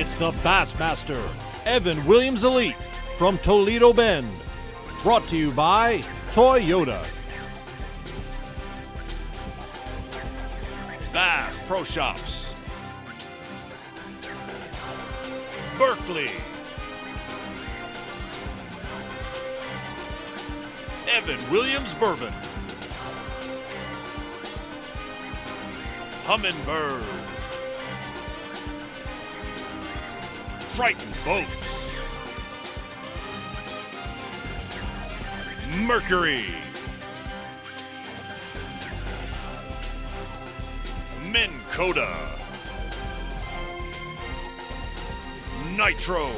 It's the Bassmaster, Evan Williams Elite from Toledo Bend. Brought to you by Toyota. Bass Pro Shops. Berkeley. Evan Williams Bourbon. Humminbird. Triton Boats. Mercury. Minn Kota. Nitro.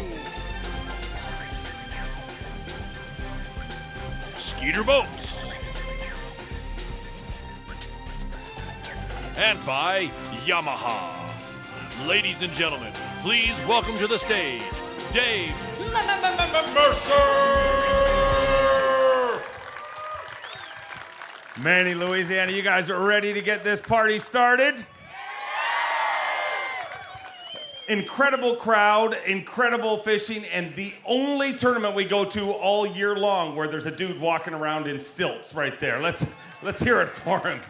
Skeeter Boats. And by Yamaha. Ladies and gentlemen, please welcome to the stage, Dave Mercer! Manny, Louisiana, you guys are ready to get this party started? Incredible crowd, incredible fishing, and the only tournament we go to all year long where there's a dude walking around in stilts right there. Let's hear it for him.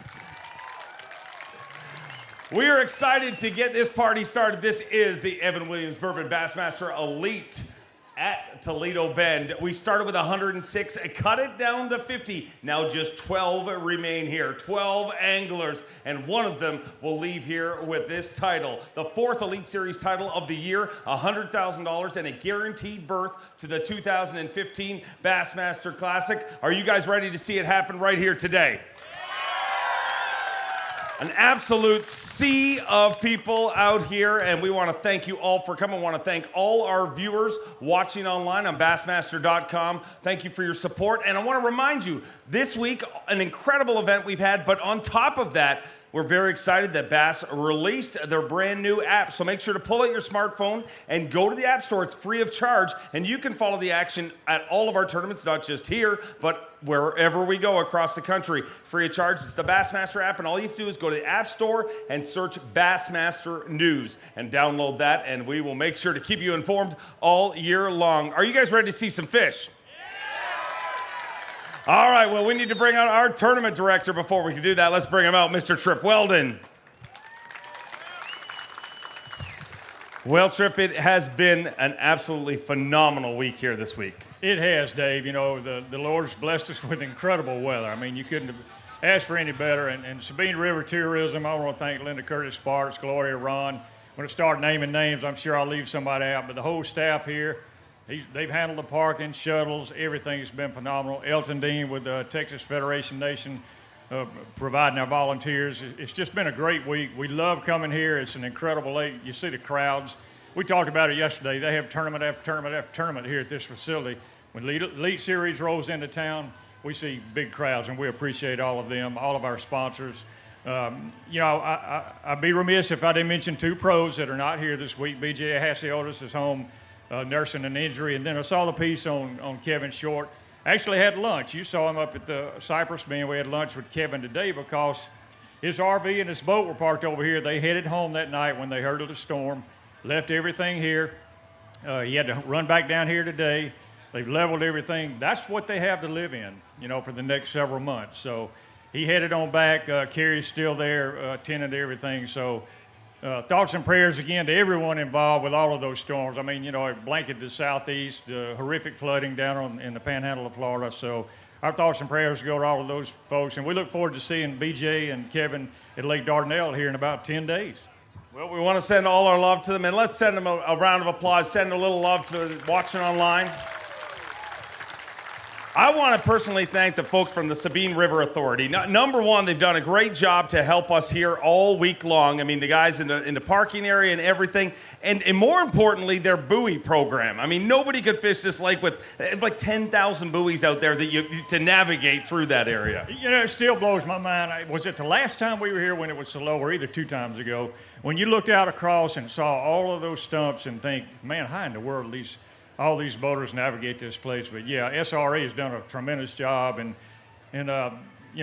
We are excited to get this party started. This is the Evan Williams Bourbon Bassmaster Elite at Toledo Bend. We started with 106, cut it down to 50. Now just 12 remain here, 12 anglers, and one of them will leave here with this title. The fourth Elite Series title of the year, $100,000 and a guaranteed berth to the 2015 Bassmaster Classic. Are you guys ready to see it happen right here today? An absolute sea of people out here, and we want to thank you all for coming. I want to thank all our viewers watching online on Bassmaster.com. Thank you for your support, and I want to remind you, this week, an incredible event we've had, but on top of that, we're very excited that Bass released their brand new app. So make sure to pull out your smartphone and go to the App Store. It's free of charge, and you can follow the action at all of our tournaments, not just here, but wherever we go across the country. Free of charge. It's the Bassmaster app, and all you have to do is go to the App Store and search Bassmaster News and download that, and we will make sure to keep you informed all year long. Are you guys ready to see some fish? All right, well, we need to bring out our tournament director before we can do that. Let's bring him out, Mr. Trip Weldon. Well, Trip, it has been an absolutely phenomenal week here this week. It has, Dave. You know, the Lord's blessed us with incredible weather. I mean, you couldn't have asked for any better. And Sabine River Tourism, I want to thank Linda Curtis Sparks, Gloria Ron. When I start naming names, I'm sure I'll leave somebody out. But the whole staff here, they've handled the parking, shuttles, everything has been phenomenal. Elton Dean with the Texas Federation Nation providing our volunteers. It's just been a great week. We love coming here. It's an incredible lake. You see the crowds. We talked about it yesterday. They have tournament after tournament after tournament here at this facility. When Elite Series rolls into town, we see big crowds, and we appreciate all of them, all of our sponsors. You know, I'd be remiss if I didn't mention two pros that are not here this week. B.J. Hassiotis is home nursing an injury, and then I saw the piece on Kevin Short. I actually had lunch. You saw him up at the Cypress Bend. We had lunch with Kevin today because his RV and his boat were parked over here. They headed home that night when they heard of the storm, left everything here. He had to run back down here today. They've leveled everything. That's what they have to live in, you know, for the next several months. So he headed on back. Carrie's still there, attending to everything. So thoughts and prayers again to everyone involved with all of those storms. I mean, you know, it blanketed the southeast, horrific flooding down in the panhandle of Florida. So our thoughts and prayers go to all of those folks. And we look forward to seeing BJ and Kevin at Lake Dardanelle here in about 10 days. Well, we want to send all our love to them, and let's send them a round of applause. Send a little love to watching online. I want to personally thank the folks from the Sabine River Authority. Number one, they've done a great job to help us here all week long. I mean, the guys in the parking area and everything. And more importantly, their buoy program. I mean, nobody could fish this lake with like 10,000 buoys out there that to navigate through that area. You know, it still blows my mind. Was it the last time we were here when it was so low, or either 2 times ago, when you looked out across and saw all of those stumps and think, man, how in the world all these boaters navigate this place? But yeah, SRA has done a tremendous job, and you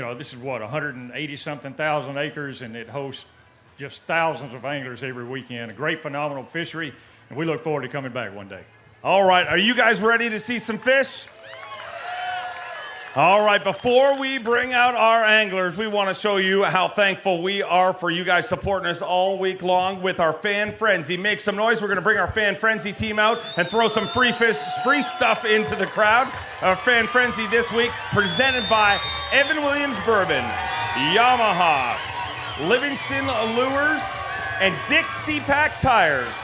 know, this is what, 180-something thousand acres, and it hosts just thousands of anglers every weekend. A great, phenomenal fishery. and we look forward to coming back one day. All right, are you guys ready to see some fish? All right, before we bring out our anglers, we want to show you how thankful we are for you guys supporting us all week long with our Fan Frenzy. Make some noise. We're going to bring our Fan Frenzy team out and throw some free stuff into the crowd. Our Fan Frenzy this week presented by Evan Williams Bourbon, Yamaha, Livingston Lures, and Dixie Pack Tires.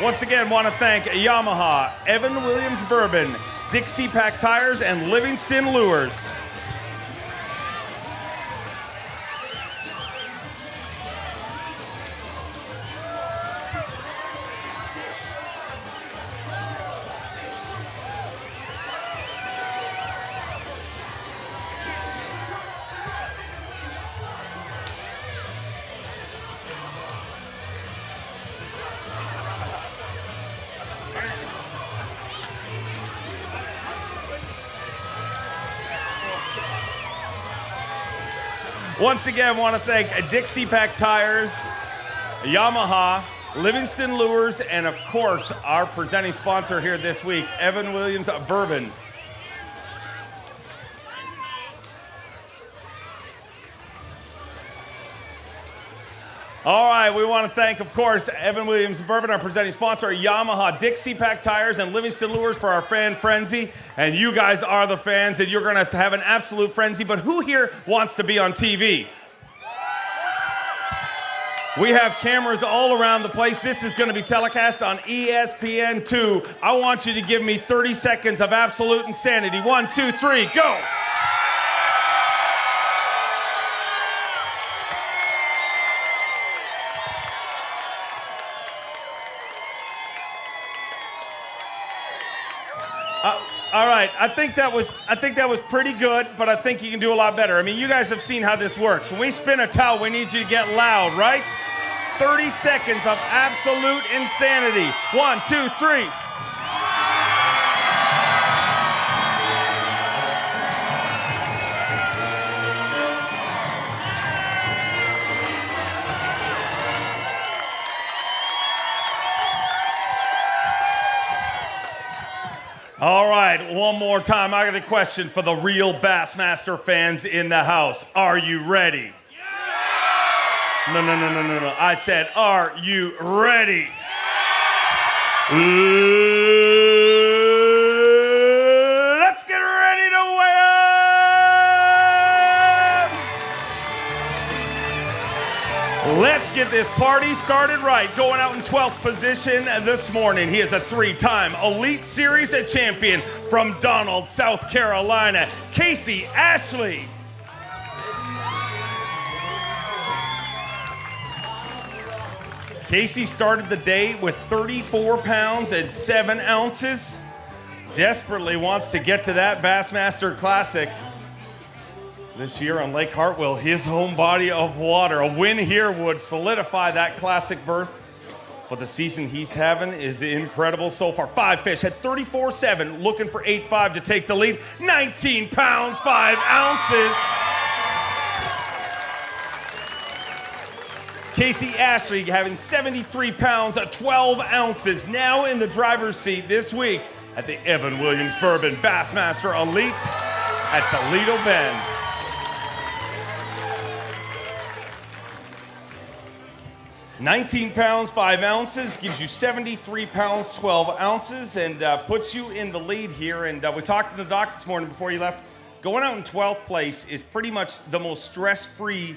Once again, want to thank Yamaha, Evan Williams Bourbon, Dixie Pack Tires, and Livingston Lures. Once again, want to thank Dixie Pack Tires, Yamaha, Livingston Lures, and of course, our presenting sponsor here this week, Evan Williams Bourbon. All right, we want to thank, of course, Evan Williams Bourbon, our presenting sponsor, Yamaha, Dixie Pack Tires, and Livingston Lures for our Fan Frenzy. And you guys are the fans, and you're going to have an absolute frenzy. But who here wants to be on TV? We have cameras all around the place. This is going to be telecast on ESPN2. I want you to give me 30 seconds of absolute insanity. 1, 2, 3, go! All right, I think that was pretty good, but I think you can do a lot better. I mean, you guys have seen how this works. When we spin a towel, we need you to get loud, right? 30 seconds of absolute insanity. 1, 2, 3. All right, one more time. I got a question for the real Bassmaster fans in the house. Are you ready? Yeah! No. I said, are you ready? Yeah! Let's get ready to weigh in! Let's get this party started right. Going out in 12th position this morning. He is a 3-time Elite Series champion from Donald, South Carolina, Casey Ashley. Casey started the day with 34 pounds and 7 ounces. Desperately wants to get to that Bassmaster Classic this year on Lake Hartwell, his home body of water. A win here would solidify that classic berth, but the season he's having is incredible so far. 5 fish, had 34.7, looking for 8.5 to take the lead. 19 pounds, 5 ounces. Casey Ashley having 73 pounds, 12 ounces, now in the driver's seat this week at the Evan Williams Bourbon Bassmaster Elite at Toledo Bend. 19 pounds, 5 ounces, gives you 73 pounds, 12 ounces, and puts you in the lead here. And we talked to the doc this morning before you left. Going out in 12th place is pretty much the most stress-free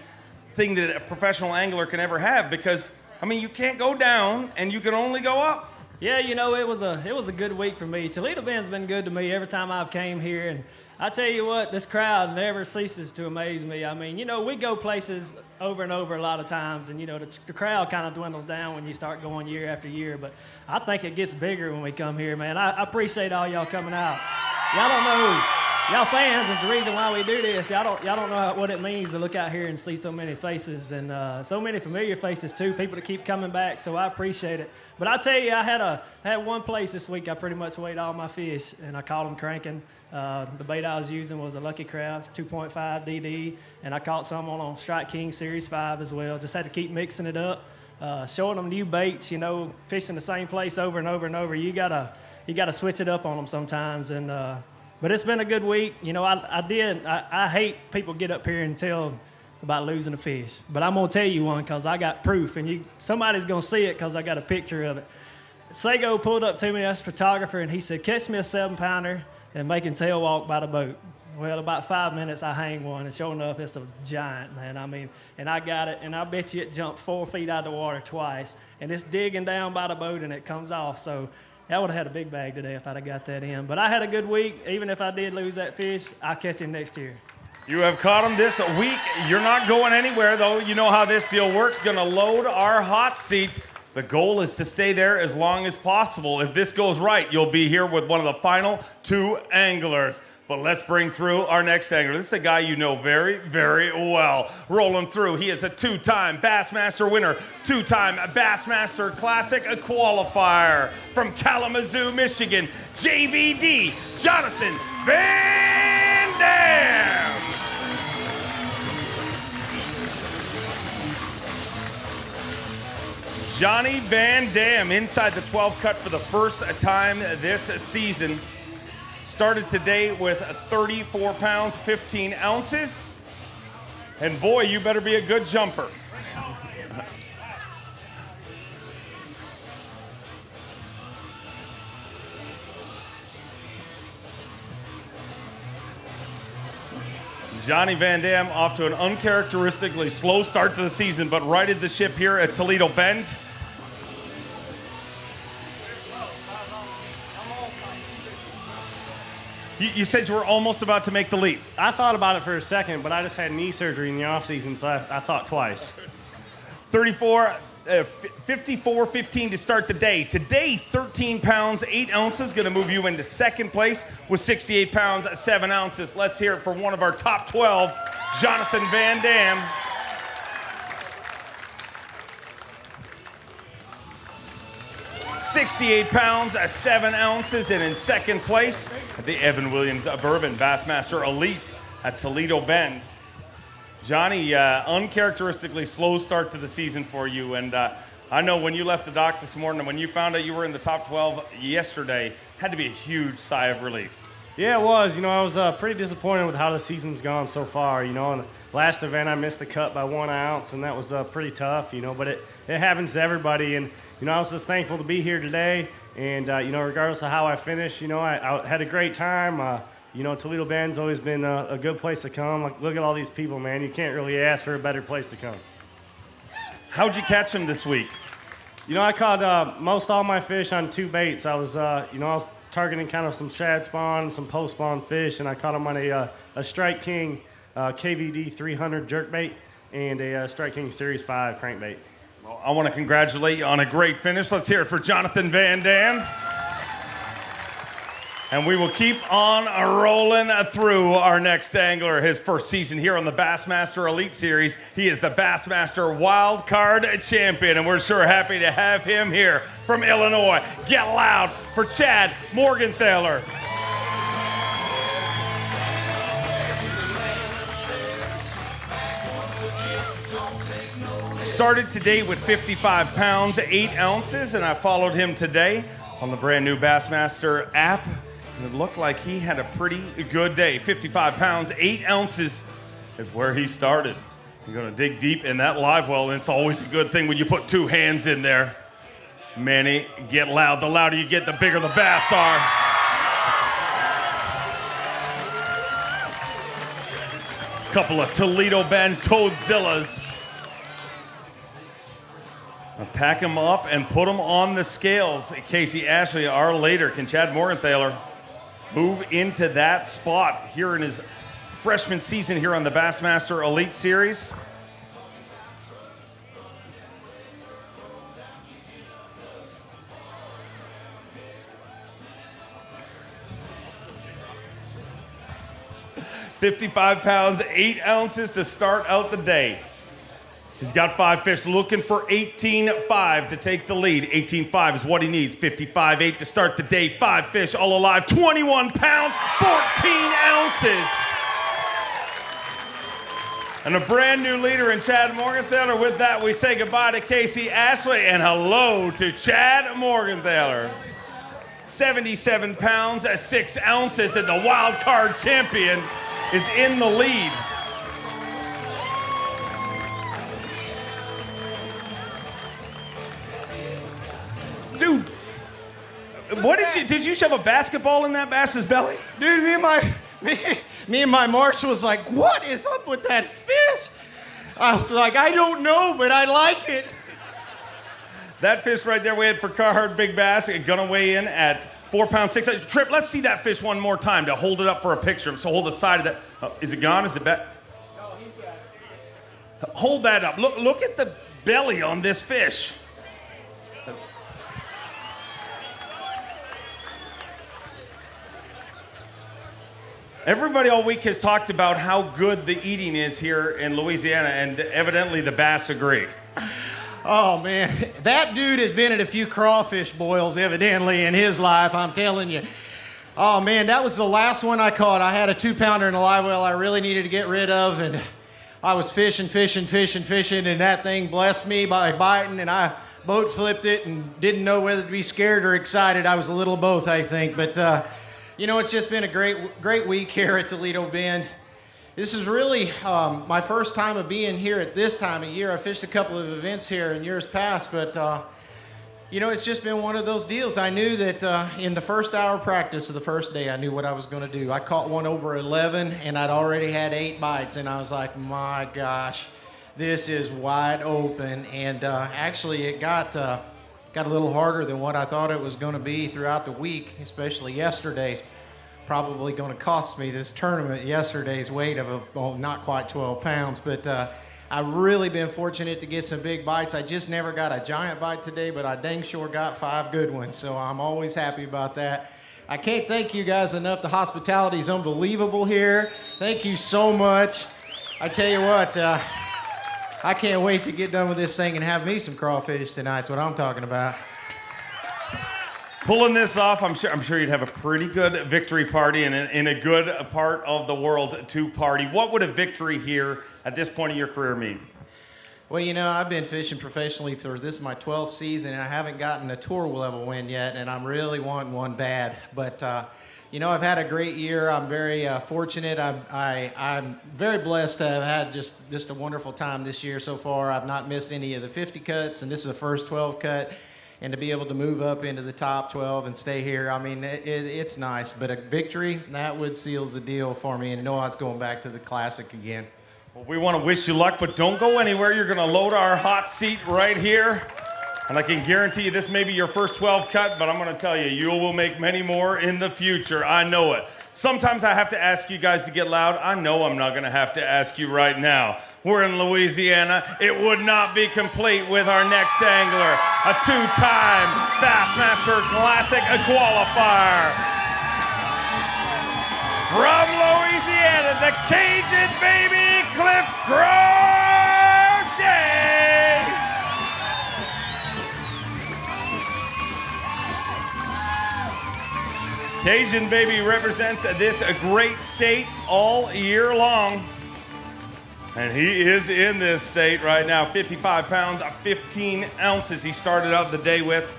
thing that a professional angler can ever have, because, I mean, you can't go down and you can only go up. Yeah, you know, it was a good week for me. Toledo Bend's been good to me every time I've came here, and I tell you what, this crowd never ceases to amaze me. I mean, you know, we go places over and over a lot of times, and, you know, the crowd kind of dwindles down when you start going year after year, but I think it gets bigger when we come here, man. I appreciate all y'all coming out. Y'all don't know, y'all fans is the reason why we do this. Y'all don't know what it means to look out here and see so many faces, and so many familiar faces too, people that keep coming back, so I appreciate it. But I tell you, I had one place this week I pretty much weighed all my fish, and I caught them cranking. The bait I was using was a Lucky Craft 2.5 DD, and I caught some on Strike King Series 5 as well. Just had to keep mixing it up. showing them new baits, you know, fishing the same place over and over and over. You gotta switch it up on them sometimes. And but it's been a good week. You know, I hate people get up here and tell about losing a fish, but I'm gonna tell you one because I got proof, and somebody's gonna see it because I got a picture of it. Sago pulled up to me, that's a photographer, and he said, "Catch me a 7-pounder and make him tail walk by the boat." Well, about 5 minutes, I hang one, and sure enough, it's a giant, man. I mean, and I got it, and I bet you it jumped 4 feet out of the water twice, and it's digging down by the boat, and it comes off. So I would have had a big bag today if I'd have got that in. But I had a good week. Even if I did lose that fish, I'll catch him next year. You have caught him this week. You're not going anywhere, though. You know how this deal works. Going to load our hot seat. The goal is to stay there as long as possible. If this goes right, you'll be here with one of the final 2 anglers. But let's bring through our next angler. This is a guy you know very, very well. Rolling through, he is a 2-time Bassmaster winner, 2-time Bassmaster Classic qualifier from Kalamazoo, Michigan, JVD, Jonathan Van Dam. Johnny Van Dam inside the 12 cut for the first time this season. Started today with 34 pounds, 15 ounces. And boy, you better be a good jumper. Johnny Van Dam off to an uncharacteristically slow start to the season, but righted the ship here at Toledo Bend. You said you were almost about to make the leap. I thought about it for a second, but I just had knee surgery in the offseason, so I thought twice. 54-15 to start the day. Today, 13 pounds, 8 ounces, going to move you into second place with 68 pounds, 7 ounces. Let's hear it for one of our top 12, Jonathan Van Dam. $68 pounds, 7 ounces, and in second place at the Evan Williams Bourbon Bassmaster Elite at Toledo Bend. Johnny, uncharacteristically slow start to the season for you, and I know when you left the dock this morning and when you found out you were in the top 12 yesterday, had to be a huge sigh of relief. Yeah, it was. You know, I was pretty disappointed with how the season's gone so far. You know, in the last event, I missed the cut by 1 ounce, and that was pretty tough, you know, but it happens to everybody. And, you know, I was just thankful to be here today. And, you know, regardless of how I finished, you know, I had a great time. You know, Toledo Bend's always been a good place to come. Like, look at all these people, man. You can't really ask for a better place to come. How'd you catch them this week? You know, I caught most all my fish on 2 baits. I was, you know, I was targeting kind of some shad spawn, some post spawn fish, and I caught them on a Strike King KVD 300 jerkbait and a Strike King Series 5 crankbait. Well, I want to congratulate you on a great finish. Let's hear it for Jonathan Van Dam. And we will keep on rolling through our next angler. His first season here on the Bassmaster Elite Series. He is the Bassmaster Wild Card Champion, and we're sure happy to have him here from Illinois. Get loud for Chad Morgenthaler. Started today with 55 pounds, 8 ounces, and I followed him today on the brand new Bassmaster app. And it looked like he had a pretty good day. 55 pounds, 8 ounces is where he started. You're going to dig deep in that live well, and it's always a good thing when you put 2 hands in there. Manny, get loud. The louder you get, the bigger the bass are. Couple of Toledo Bend Toadzillas. I'll pack him up and put him on the scales. Casey Ashley, our later. Can Chad Morgenthaler move into that spot here in his freshman season here on the Bassmaster Elite Series? $55 pounds, 8 ounces to start out the day. He's got 5 fish, looking for 18.5 to take the lead. 18.5 is what he needs. 55.8 to start the day. 5 fish, all alive. 21 pounds, 14 ounces. And a brand new leader in Chad Morgenthaler. With that, we say goodbye to Casey Ashley and hello to Chad Morgenthaler. 77 pounds, 6 ounces, and the wild card champion is in the lead. Dude, what did you shove a basketball in that bass's belly? Dude, me and my marshal was like, what is up with that fish? I was like, I don't know, but I like it. That fish right there we had for Carhartt Big Bass, gonna weigh in at 4 pounds, 6 ounces. Trip, let's see that fish one more time to hold it up for a picture. So hold the side of that. Oh, is it gone? Is it back? No, he's got it. Hold that up. Look at the belly on this fish. Everybody all week has talked about how good the eating is here in Louisiana, and evidently the bass agree. Oh, man. That dude has been at a few crawfish boils, evidently, in his life, I'm telling you. Oh, man, that was the last one I caught. I had a 2-pounder in a live well I really needed to get rid of, and I was fishing, and that thing blessed me by biting, and I boat flipped it and didn't know whether to be scared or excited. I was a little of both, I think, but... you know, it's just been a great week here at Toledo Bend. This is really my first time of being here at this time of year. I fished a couple of events here in years past, but, you know, it's just been one of those deals. I knew that in the first hour of practice of the first day, I knew what I was going to do. I caught one over 11, and I'd already had 8 bites, and I was like, my gosh, this is wide open. And actually, it got a little harder than what I thought it was going to be throughout the week, especially yesterday. Probably going to cost me this tournament yesterday's weight of not quite 12 pounds, but I've really been fortunate to get some big bites. I just never got a giant bite today, but I dang sure got 5 good ones, so I'm always happy about that. I can't thank you guys enough. The hospitality is unbelievable here. Thank you so much. I tell you what, I can't wait to get done with this thing and have me some crawfish tonight. That's what I'm talking about. Pulling this off, I'm sure you'd have a pretty good victory party and in a good part of the world to party. What would a victory here at this point of your career mean? Well, you know, I've been fishing professionally for this is my 12th season, and I haven't gotten a tour level win yet, and I'm really wanting one bad. But you know, I've had a great year. I'm very fortunate. I'm very blessed to have had just a wonderful time this year so far. I've not missed any of the 50 cuts, and this is the first 12 cut. And to be able to move up into the top 12 and stay here, I mean, it's nice. But a victory, that would seal the deal for me, and know I was going back to the Classic again. Well, we want to wish you luck, but don't go anywhere. You're going to load our hot seat right here. And I can guarantee you this may be your first 12 cut, but I'm going to tell you, you will make many more in the future. I know it. Sometimes I have to ask you guys to get loud. I know I'm not going to have to ask you right now. We're in Louisiana. It would not be complete with our next angler, a 2-time Bassmaster Classic qualifier. From Louisiana, the Cajun baby, Cliff Crochet. Cajun baby represents this great state all year long. And he is in this state right now. 55 pounds, 15 ounces he started out the day with.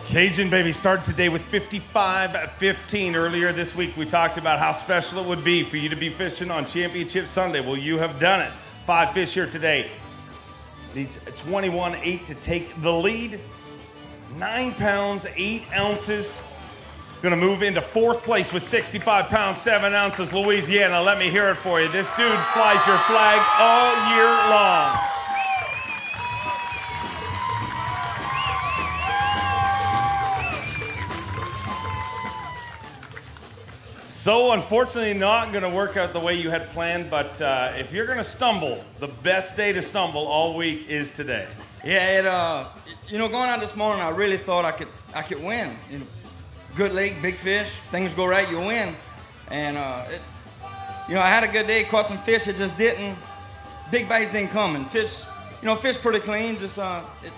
Cajun baby started today with 55-15. Earlier this week, we talked about how special it would be for you to be fishing on Championship Sunday. Well, you have done it. 5 fish here today. Needs 21.8 to take the lead. 9 pounds, 8 ounces. Gonna move into 4th place with 65 pounds, 7 ounces, Louisiana. Let me hear it for you. This dude flies your flag all year long. So unfortunately not going to work out the way you had planned, but if you're going to stumble, the best day to stumble all week is today. Yeah, you know, going out this morning, I really thought I could win. You know, good lake, big fish, things go right, you win. And you know, I had a good day, caught some fish, it just didn't. Big bites didn't come, and fish fish pretty clean.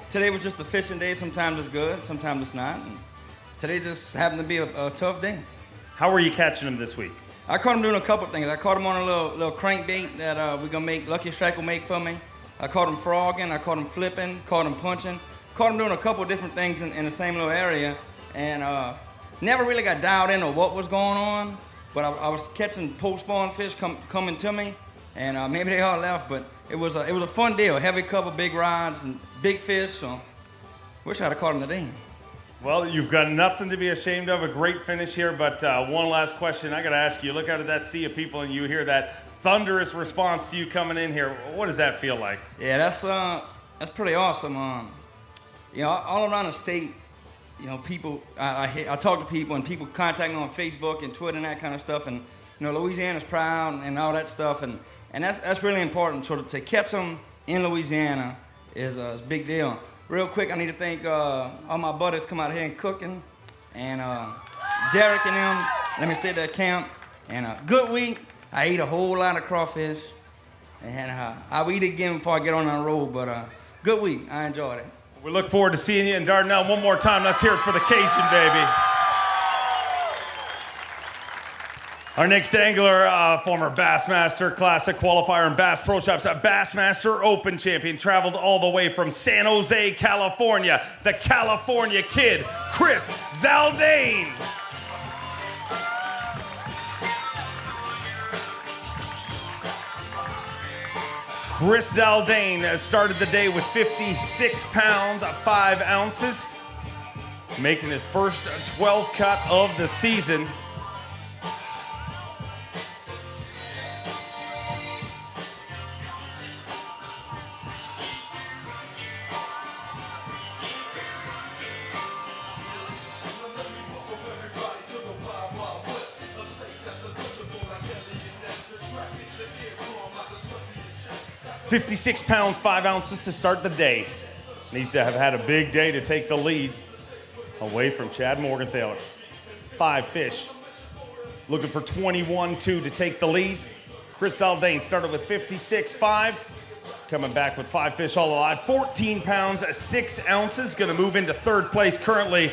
Today was just a fishing day. Sometimes it's good, sometimes it's not. And today just happened to be a tough day. How were you catching them this week? I caught him doing a couple things. I caught him on a little crankbait that we're gonna make. Lucky Strike will make for me. I caught him frogging. I caught him flipping. Caught him punching. Caught him doing a couple different things in the same little area, and never really got dialed into what was going on. But I was catching post-spawn fish coming to me, and maybe they all left. But it was a fun deal. Heavy cover, big rods, and big fish. So wish I'd have caught him today. Well, you've got nothing to be ashamed of. A great finish here, but one last question I got to ask you. Look out at that sea of people, and you hear that thunderous response to you coming in here. What does that feel like? Yeah, that's pretty awesome. All around the state, people. I talk to people, and people contact me on Facebook and Twitter and that kind of stuff. And Louisiana's proud and all that stuff, and that's really important. So to catch them in Louisiana is a big deal. Real quick, I need to thank all my buddies come out here and cooking, and Derek and them. Let me stay at that camp. And good week. I ate a whole lot of crawfish, and I'll eat again before I get on the road. But good week. I enjoyed it. We look forward to seeing you in Dardanelle one more time. Let's hear it for the Cajun, baby. Our next angler, former Bassmaster Classic qualifier and Bass Pro Shops, a Bassmaster Open champion, traveled all the way from San Jose, California, the California Kid, Chris Zaldain. Chris Zaldain started the day with 56 pounds, 5 ounces, making his first 12 cut of the season. "56 pounds, 5 ounces to start the day. Needs to have had a big day to take the lead away from Chad Morgenthaler. 5 fish. Looking for 21-2 to take the lead. Chris Zaldain started with 56.5. Coming back with 5 fish all alive. 14 pounds, 6 ounces. Going to move into 3rd place currently.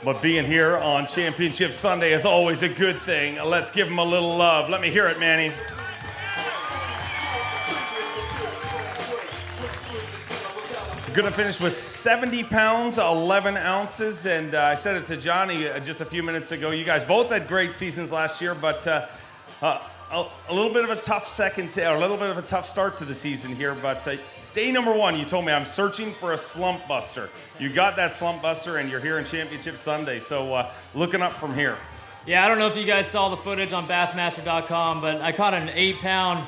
But being here on Championship Sunday is always a good thing. Let's give him a little love. Let me hear it, Manny. Going to finish with 70 pounds, 11 ounces, and I said it to Johnny just a few minutes ago. You guys both had great seasons last year, but a little bit of a tough a little bit of a tough start to the season here. But day number 1, you told me I'm searching for a slump buster. You got that slump buster, and you're here in Championship Sunday. So looking up from here. Yeah, I don't know if you guys saw the footage on Bassmaster.com, but I caught an 8-pound.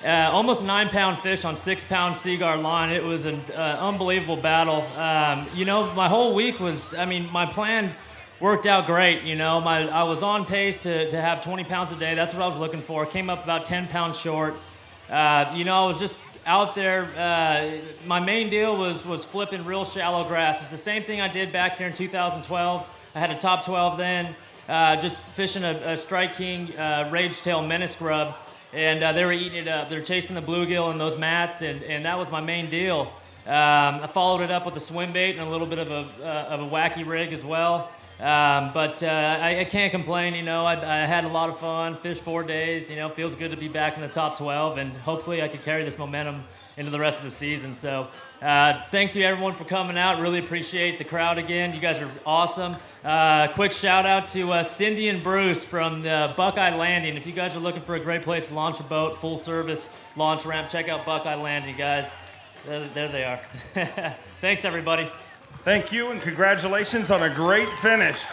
Almost 9-pound fish on 6-pound Seaguar line. It was an unbelievable battle. My whole week my plan worked out great. I was on pace to have 20 pounds a day. That's what I was looking for. Came up about 10 pounds short. I was just out there. My main deal was flipping real shallow grass. It's the same thing I did back here in 2012. I had a top 12 then, just fishing a Strike King Rage Tail Menace Grub. And they were eating it up. They're chasing the bluegill and those mats, and that was my main deal. I followed it up with a swim bait and a little bit of a wacky rig as well. But I can't complain. I had a lot of fun. Fished 4 days. Feels good to be back in the top 12, and hopefully I could carry this momentum into the rest of the season. So thank you everyone for coming out. Really appreciate the crowd again. You guys are awesome. Quick shout out to Cindy and Bruce from Buckeye Landing. If you guys are looking for a great place to launch a boat, full service launch ramp, check out Buckeye Landing, guys. There they are. Thanks everybody. Thank you, and congratulations on a great finish.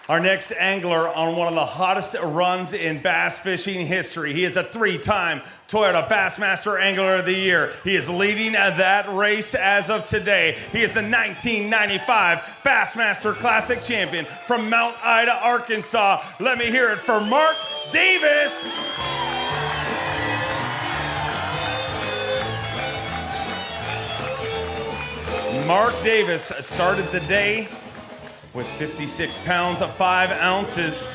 Our next angler on one of the hottest runs in bass fishing history. He is a 3-time Toyota Bassmaster Angler of the Year. He is leading that race as of today. He is the 1995 Bassmaster Classic champion from Mount Ida, Arkansas. Let me hear it for Mark Davis. Mark Davis started the day with 56 pounds of 5 ounces.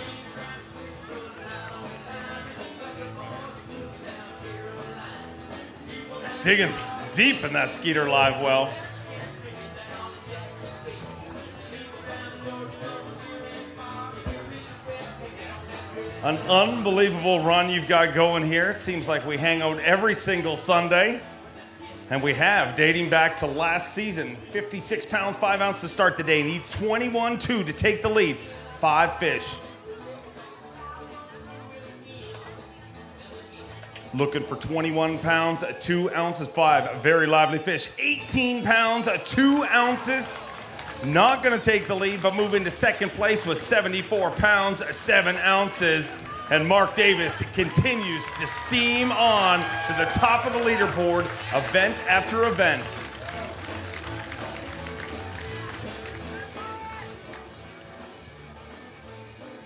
digging deep in that Skeeter live well. An unbelievable run you've got going here. It seems like we hang out every single Sunday. And we have, dating back to last season, 56 pounds, 5 ounces to start the day. Needs 21.2 to take the lead. 5 fish. Looking for 21 pounds, 2 ounces, 5. Very lively fish. 18 pounds, 2 ounces. Not going to take the lead, but move into second place with 74 pounds, 7 ounces. And Mark Davis continues to steam on to the top of the leaderboard, event after event.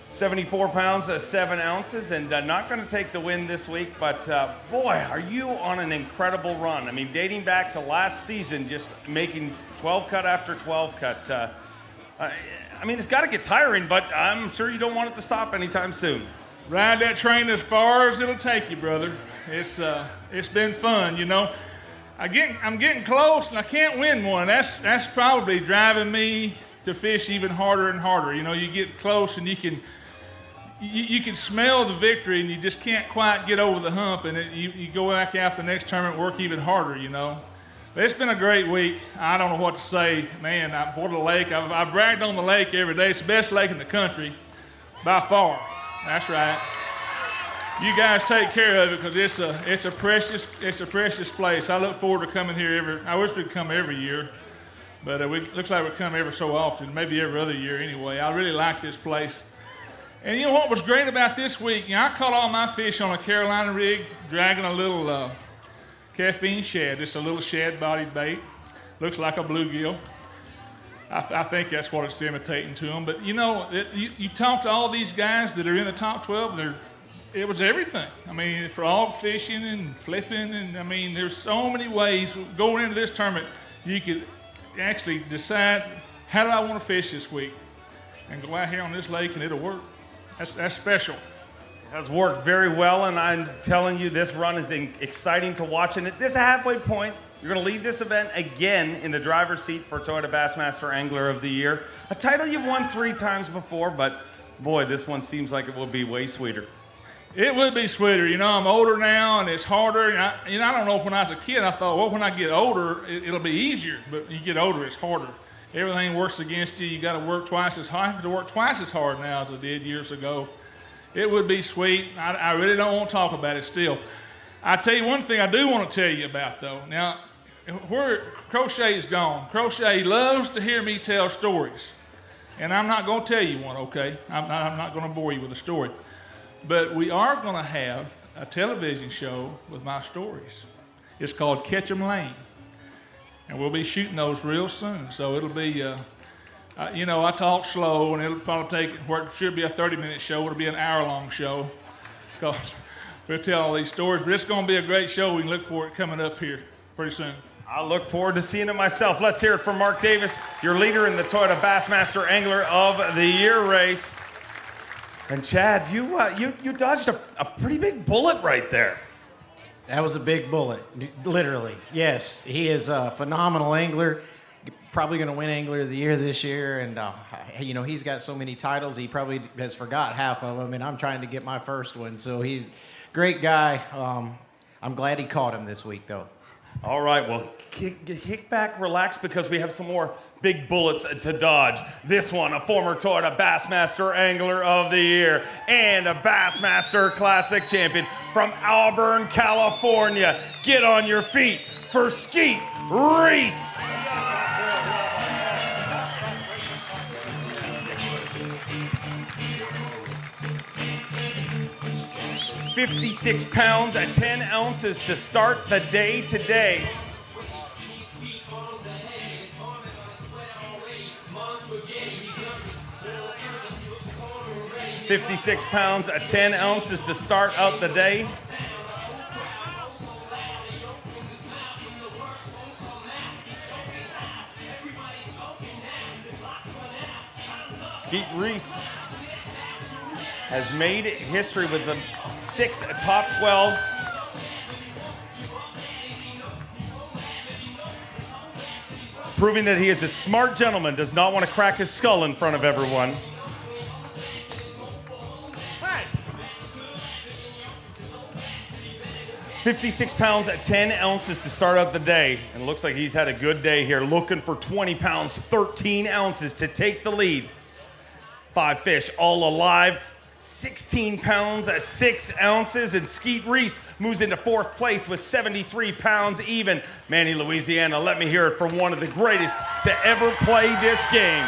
£74, 7 ounces, and not going to take the win this week, but boy, are you on an incredible run. I mean, dating back to last season, just making 12 cut after 12 cut. I mean, it's got to get tiring, but I'm sure you don't want it to stop anytime soon. Ride that train as far as it'll take you, brother. It's been fun, you know. I'm getting close, and I can't win one. That's probably driving me to fish even harder and harder. You know, you get close, and you can smell the victory, and you just can't quite get over the hump, and you go back out the next tournament, work even harder, you know. But it's been a great week. I don't know what to say. Man, what a lake. I've bragged on the lake every day. It's the best lake in the country by far. That's right. You guys take care of it, because it's a precious place. I look forward to coming here I wish we'd come every year, but looks like we come every so often, maybe every other year anyway. I really like this place. And you know what was great about this week? You know, I caught all my fish on a Carolina rig, dragging a little caffeine shad, just a little shad-bodied bait. Looks like a bluegill. I think that's what it's imitating to them. But you know, you talk to all these guys that are in the top 12, it was everything. I mean, frog fishing and flipping, and I mean, there's so many ways. Going into this tournament, you could actually decide, how do I want to fish this week? And go out here on this lake and it'll work. That's special. It has worked very well, and I'm telling you, this run is exciting to watch. And at this halfway point, you're going to leave this event again in the driver's seat for Toledo Bassmaster Angler of the Year. A title you've won 3 times before, but boy, this one seems like it will be way sweeter. It would be sweeter. You know, I'm older now, and it's harder. And I don't know, when I was a kid, I thought, well, when I get older, it'll be easier. But you get older, it's harder. Everything works against you. You got to work twice as hard. I have to work twice as hard now as I did years ago. It would be sweet. I really don't want to talk about it still. I tell you one thing I do want to tell you about, though. Now, where Crochet is gone, Crochet loves to hear me tell stories. And I'm not going to tell you one, okay? I'm not going to bore you with a story. But we are going to have a television show with my stories. It's called Catch 'em Lane. And we'll be shooting those real soon. So it'll be, you know, I talk slow, and it'll probably take, where it should be a 30-minute show, it'll be an hour-long show. Because we'll tell all these stories. But it's going to be a great show. We can look for it coming up here pretty soon. I look forward to seeing it myself. Let's hear it from Mark Davis, your leader in the Toledo Bassmaster Angler of the Year race. And Chad, you dodged a pretty big bullet right there. That was a big bullet, literally. Yes, he is a phenomenal angler. Probably going to win Angler of the Year this year. And, you know, he's got so many titles, he probably has forgot half of them. And I'm trying to get my first one. So he's a great guy. I'm glad he caught him this week, though. All right, well, kick back, relax, because we have some more big bullets to dodge. This one, a former Toledo Bassmaster Angler of the Year and a Bassmaster Classic champion from Auburn, California. Get on your feet for Skeet Reese. £56 at 10 ounces to start the day today. £56 at 10 ounces to start out the day. Skeet Reese has made history with the 6 top 12s. proving that he is a smart gentleman, does not want to crack his skull in front of everyone. Hi. 56 pounds at 10 ounces to start out the day. And it looks like he's had a good day here. Looking for 20 pounds, 13 ounces to take the lead. 5 fish all alive. 16 pounds at 6 ounces. And Skeet Reese moves into 4th place with 73 pounds even. Manny, Louisiana, let me hear it from one of the greatest to ever play this game.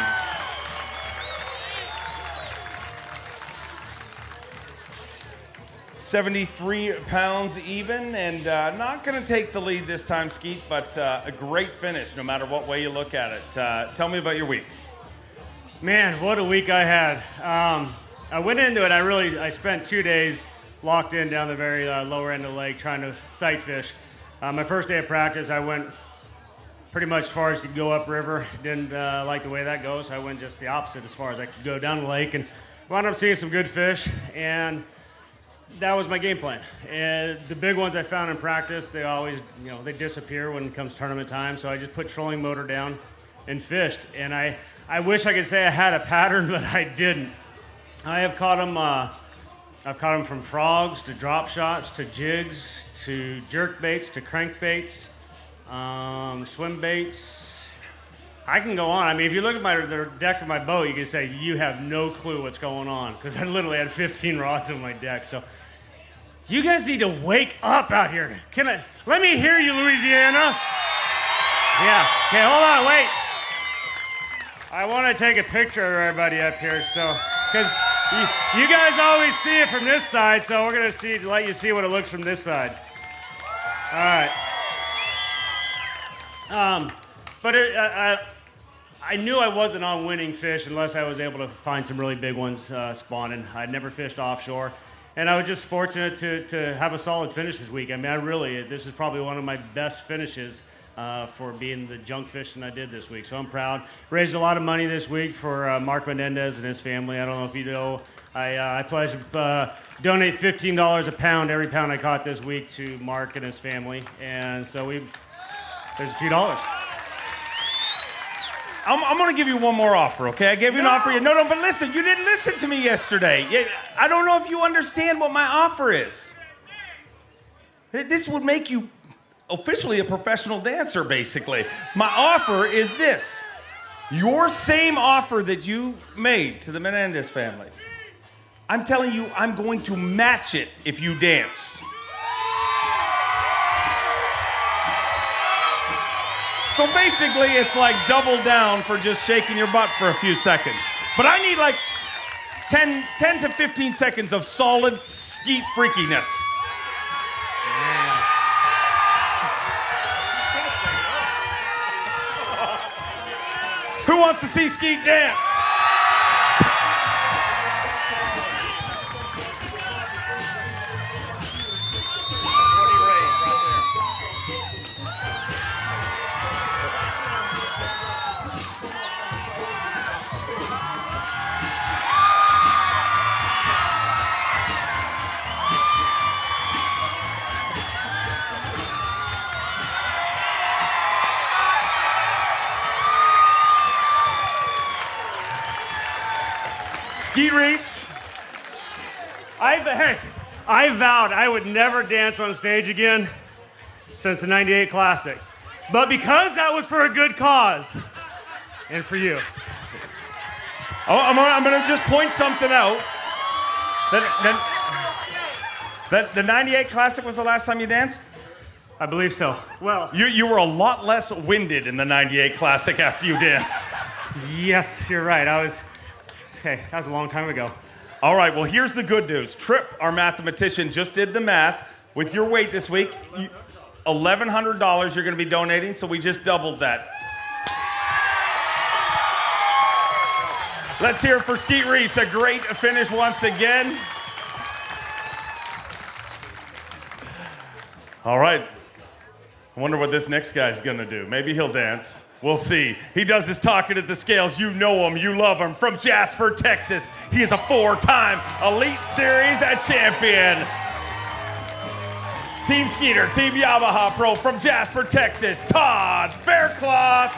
73 pounds even, and not going to take the lead this time, Skeet, but a great finish no matter what way you look at it. Tell me about your week. Man, what a week I had. I went into it, I spent 2 days locked in down the very lower end of the lake trying to sight fish. My first day of practice, I went pretty much as far as you could go upriver. Didn't like the way that goes. I went just the opposite as far as I could go down the lake and wound up seeing some good fish, and that was my game plan. And the big ones I found in practice, they always, they disappear when it comes tournament time. So I just put trolling motor down and fished. And I wish I could say I had a pattern, but I didn't. I have caught them. I've caught them from frogs to drop shots to jigs to jerk baits to crankbaits, swim baits. I can go on. I mean, if you look at the deck of my boat, you can say you have no clue what's going on because I literally had 15 rods on my deck. So you guys need to wake up out here. Let me hear you, Louisiana. Yeah. Okay, hold on, wait. I want to take a picture of everybody up here, so because you guys always see it from this side, so we're gonna let you see what it looks from this side. All right. But I knew I wasn't on winning fish unless I was able to find some really big ones spawning. I'd never fished offshore, and I was just fortunate to have a solid finish this week. I mean, this is probably one of my best finishes for being the junk fishing I did this week. So I'm proud. Raised a lot of money this week for Mark Menendez and his family. I don't know if you know, I pledged to donate $15 a pound, every pound I caught this week, to Mark and his family, and so there's a few dollars. I'm going to give you one more offer, okay? I gave you an offer. No, but listen, you didn't listen to me yesterday. I don't know if you understand what my offer is. This would make you officially a professional dancer, basically. My offer is this. Your same offer that you made to the Menendez family. I'm telling you, I'm going to match it if you dance. So basically, it's like double down for just shaking your butt for a few seconds. But I need like 10 to 15 seconds of solid skeet freakiness. Yeah. Who wants to see Skeet dance? Skeet Reese. I vowed I would never dance on stage again since the '98 Classic. But because that was for a good cause, and for you. I'm going to just point something out. The '98 Classic was the last time you danced? I believe so. Well, you were a lot less winded in the '98 Classic after you danced. Yes, you're right. That was a long time ago. All right, well, here's the good news. Tripp, our mathematician, just did the math. With your weight this week, $1,100 you're going to be donating, so we just doubled that. Let's hear it for Skeet Reese. A great finish once again. All right. I wonder what this next guy's going to do. Maybe he'll dance. We'll see. He does his talking at the scales. You know him. You love him. From Jasper, Texas. He is a 4-time Elite Series champion. Team Skeeter, Team Yamaha Pro from Jasper, Texas. Todd Faircloth.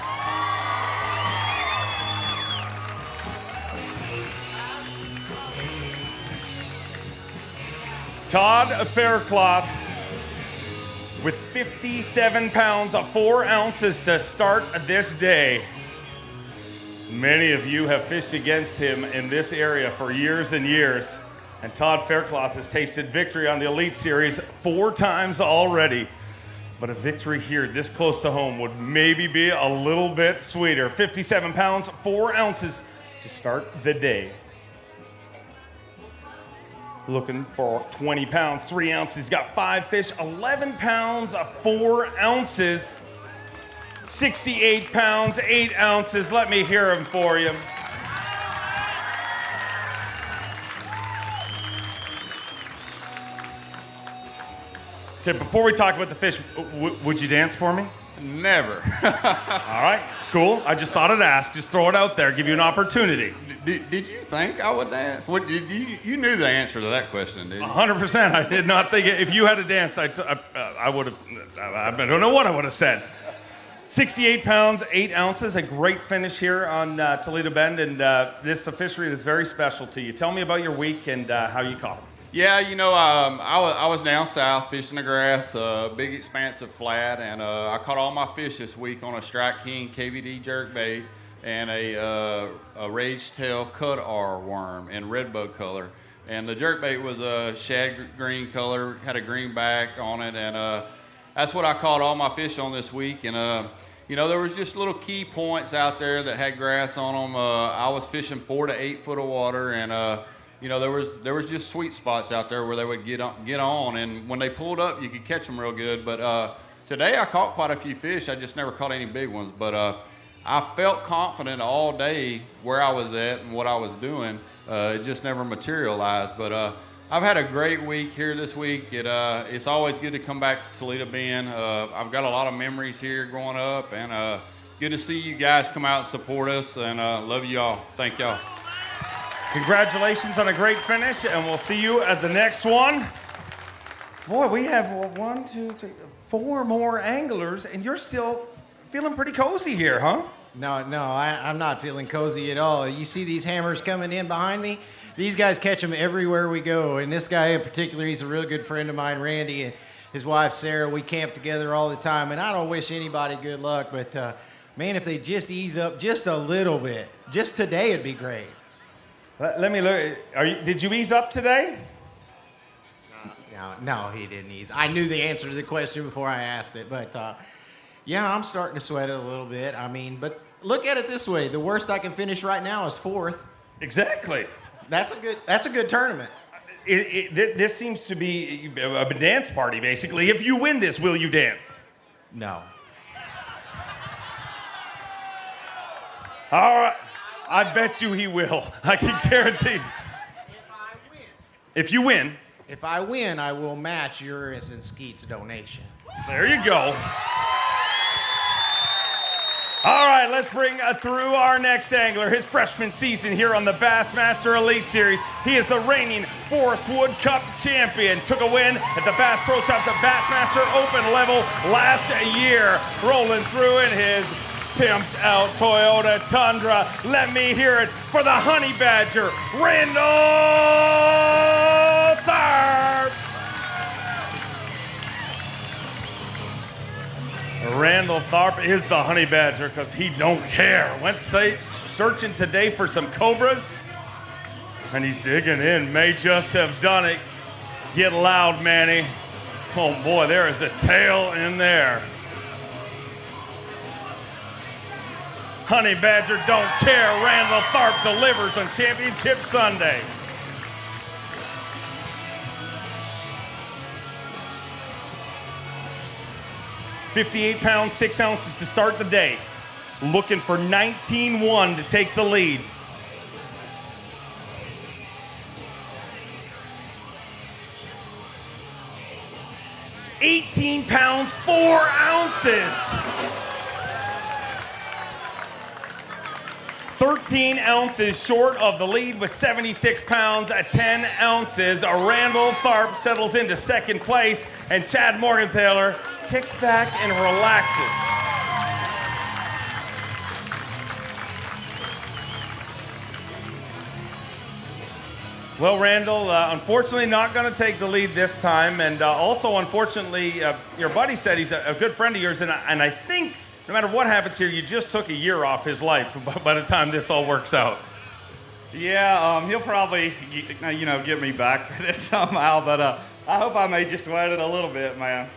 Todd Faircloth with 57 pounds of 4 ounces to start this day. Many of you have fished against him in this area for years and years, and Todd Faircloth has tasted victory on the Elite Series 4 times already. But a victory here this close to home would maybe be a little bit sweeter. 57 pounds, 4 ounces to start the day. Looking for 20 pounds, 3 ounces. He's got 5 fish, 11 pounds, 4 ounces. 68 pounds, 8 ounces. Let me hear him for you. Okay, before we talk about the fish, would you dance for me? Never. All right, cool. I just thought I'd ask. Just throw it out there, give you an opportunity. Did you think I would dance? What, you knew the answer to that question, didn't you? 100%. I did not think it. If you had to dance, I would have. I don't know what I would have said. 68 pounds, 8 ounces. A great finish here on Toledo Bend, and this is a fishery that's very special to you. Tell me about your week and how you caught them. Yeah, you know, I was down south fishing the grass, big expansive flat, and I caught all my fish this week on a Strike King KVD jerkbait and a rage tail cut R worm in redbug color. And the jerkbait was a shad green color, had a green back on it, and that's what I caught all my fish on this week. And you know, there was just little key points out there that had grass on them. I was fishing 4 to 8 foot of water, and you know, there was just sweet spots out there where they would get on, and when they pulled up, you could catch them real good. But today I caught quite a few fish. I just never caught any big ones. But I felt confident all day where I was at and what I was doing. It just never materialized. But I've had a great week here this week. It's always good to come back to Toledo Bend. I've got a lot of memories here growing up, and good to see you guys come out and support us. And love you all. Thank y'all. Congratulations on a great finish, and we'll see you at the next one. Boy, we have 1, 2, 3, 4 more anglers, and you're still feeling pretty cozy here, huh? No, I'm not feeling cozy at all. You see these hammers coming in behind me? These guys catch them everywhere we go, and this guy in particular, he's a real good friend of mine, Randy, and his wife, Sarah. We camp together all the time, and I don't wish anybody good luck, but man, if they just ease up just a little bit, just today it'd be great. Let me look. Did you ease up today? No, he didn't ease. I knew the answer to the question before I asked it, but yeah, I'm starting to sweat it a little bit. I mean, but look at it this way: the worst I can finish right now is 4th. Exactly. That's a good tournament. This seems to be a dance party, basically. If you win this, will you dance? No. All right. I bet you he will. I can guarantee. If you win. If I win, I will match yours and Skeet's donation. There you go. All right, let's bring through our next angler. His freshman season here on the Bassmaster Elite Series. He is the reigning Forest Wood Cup champion. Took a win at the Bass Pro Shops at Bassmaster Open level last year. Rolling through in his pimped out Toyota Tundra. Let me hear it for the Honey Badger, Randall Tharp. Randall Tharp is the Honey Badger because he don't care. Went searching today for some cobras, and he's digging in. May just have done it. Get loud, Manny. Oh boy, there is a tail in there. Honey Badger don't care. Randall Tharp delivers on Championship Sunday. $58 pounds, 6 ounces to start the day. Looking for 19-1 to take the lead. $18 pounds, 4 ounces. 13 ounces short of the lead with 76 pounds at 10 ounces. Randall Tharp settles into second place, and Chad Morgenthaler kicks back and relaxes. Well, Randall, unfortunately not going to take the lead this time. And also, unfortunately, your buddy said he's a good friend of yours. And I think no matter what happens here, you just took a year off his life by the time this all works out. Yeah, he'll probably, get me back for this somehow. But I hope I made you sweat it a little bit, man.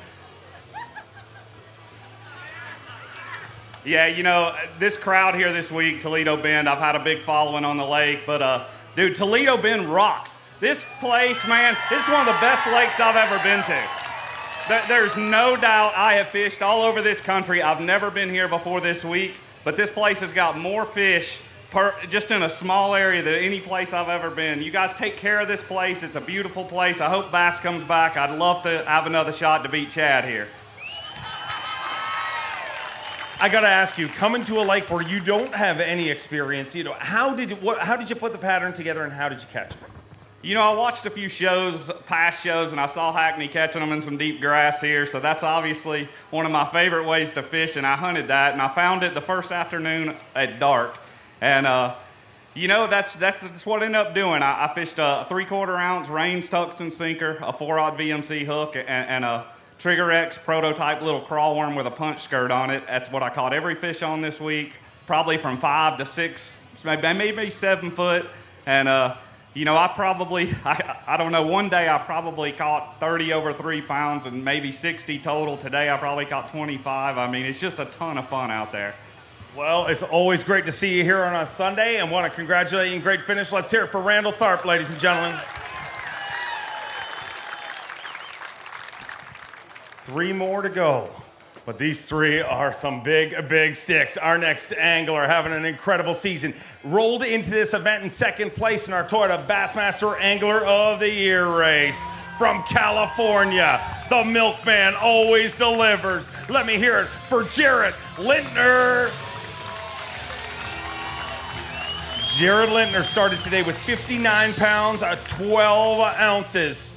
Yeah, this crowd here this week, Toledo Bend, I've had a big following on the lake. But, dude, Toledo Bend rocks. This place, man, this is one of the best lakes I've ever been to. There's no doubt I have fished all over this country. I've never been here before this week, but this place has got more fish just in a small area than any place I've ever been. You guys take care of this place. It's a beautiful place. I hope Bass comes back. I'd love to have another shot to beat Chad here. I got to ask you, coming to a lake where you don't have any experience, how did you put the pattern together and how did you catch them? I watched a few past shows, and I saw Hackney catching them in some deep grass here, so that's obviously one of my favorite ways to fish, and I hunted that, and I found it the first afternoon at dark. And, that's what I ended up doing. I fished a 3/4 ounce range tungsten sinker, a 4-aught VMC hook, and a Trigger X prototype little crawl worm with a punch skirt on it. That's what I caught every fish on this week, probably from 5 to 6, maybe 7 foot. And, I don't know, one day I probably caught 30 over 3 pounds and maybe 60 total. Today I probably caught 25. I mean, it's just a ton of fun out there. Well, it's always great to see you here on a Sunday and want to congratulate you on a great finish. Let's hear it for Randall Tharp, ladies and gentlemen. 3 more to go, but these 3 are some big sticks. Our next angler having an incredible season. Rolled into this event in 2nd place in our Toyota Bassmaster Angler of the Year race. From California, the milkman always delivers. Let me hear it for Jarrett Lintner. Jarrett Lintner started today with 59 pounds, 12 ounces.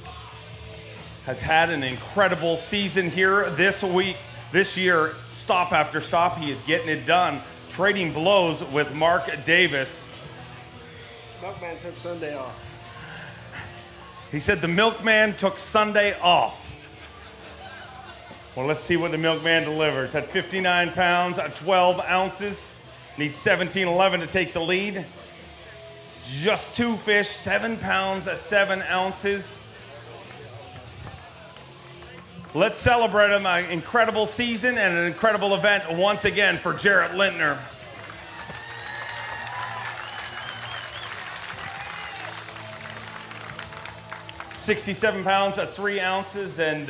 Has had an incredible season here this year. Stop after stop, he is getting it done. Trading blows with Mark Davis. Milkman took Sunday off. He said the milkman took Sunday off. Well, let's see what the milkman delivers. At 59 pounds, 12 ounces. Needs 17.11 to take the lead. Just 2 fish, 7 pounds, 7 ounces. Let's celebrate him, an incredible season and an incredible event once again for Jarrett Lintner. $67 pounds at 3 ounces, and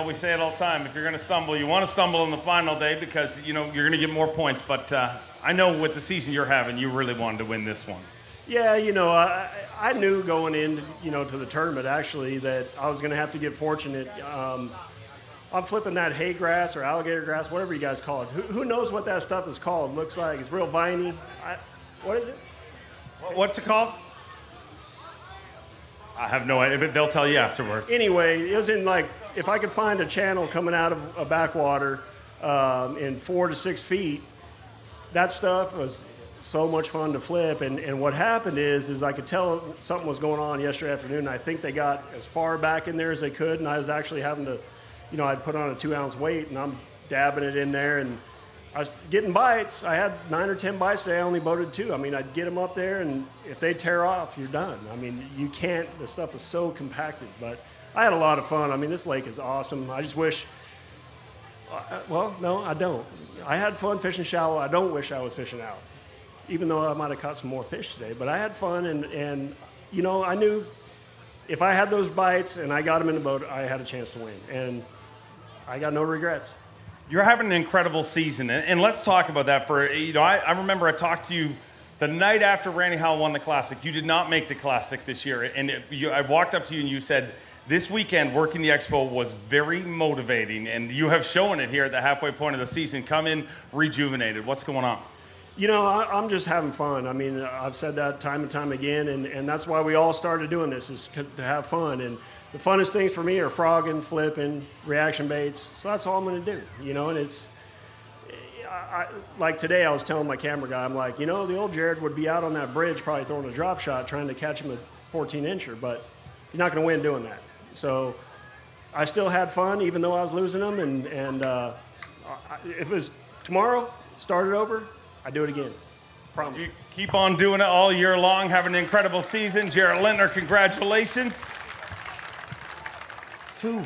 we say it all the time, if you're gonna stumble, you wanna stumble on the final day because you're gonna get more points, but I know with the season you're having, you really wanted to win this one. Yeah, I knew going in, to the tournament actually that I was gonna have to get fortunate. I'm flipping that hay grass or alligator grass, whatever you guys call it. Who knows what that stuff is called? Looks like it's real viney. What is it? What's it called? I have no idea, but they'll tell you afterwards. Anyway, it was in if I could find a channel coming out of a backwater in 4 to 6 feet, that stuff was so much fun to flip. And what happened is I could tell something was going on yesterday afternoon. I think they got as far back in there as they could, and I was actually having to, I'd put on a 2-ounce weight, and I'm dabbing it in there, and I was getting bites. I had 9 or 10 bites today. I only boated 2. I mean, I'd get them up there, and if they tear off, you're done. I mean, you can't. The stuff is so compacted. But I had a lot of fun. I mean, this lake is awesome. I just wish. Well, no, I don't. I had fun fishing shallow. I don't wish I was fishing out, even though I might have caught some more fish today. But I had fun, and I knew if I had those bites and I got them in the boat, I had a chance to win, and I got no regrets. You're having an incredible season, and let's talk about that for, I remember I talked to you the night after Randy Howell won the Classic. You did not make the Classic this year, and I walked up to you and you said, this weekend working the Expo was very motivating, and you have shown it here at the halfway point of the season. Come in rejuvenated. What's going on? I'm just having fun. I mean, I've said that time and time again, and that's why we all started doing this, is to have fun. And the funnest things for me are frogging, flipping, reaction baits. So that's all I'm going to do, and it's, like today I was telling my camera guy, I'm like, the old Jared would be out on that bridge probably throwing a drop shot trying to catch him at 14-incher, but you're not going to win doing that. So I still had fun, even though I was losing them. And if it was tomorrow, start it over, I'd do it again. Promise. You keep on doing it all year long. Have an incredible season. Jarrett Lintner, congratulations. Two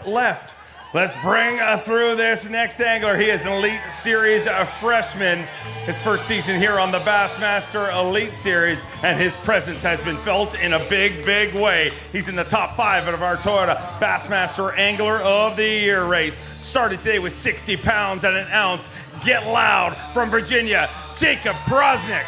left. Let's bring through this next angler. He is an Elite Series freshman. His first season here on the Bassmaster Elite Series, and his presence has been felt in a big, big way. He's in the top 5 of our Toyota Bassmaster Angler of the Year race. Started today with 60 pounds and an ounce. Get loud from Virginia, Jacob Prosnick.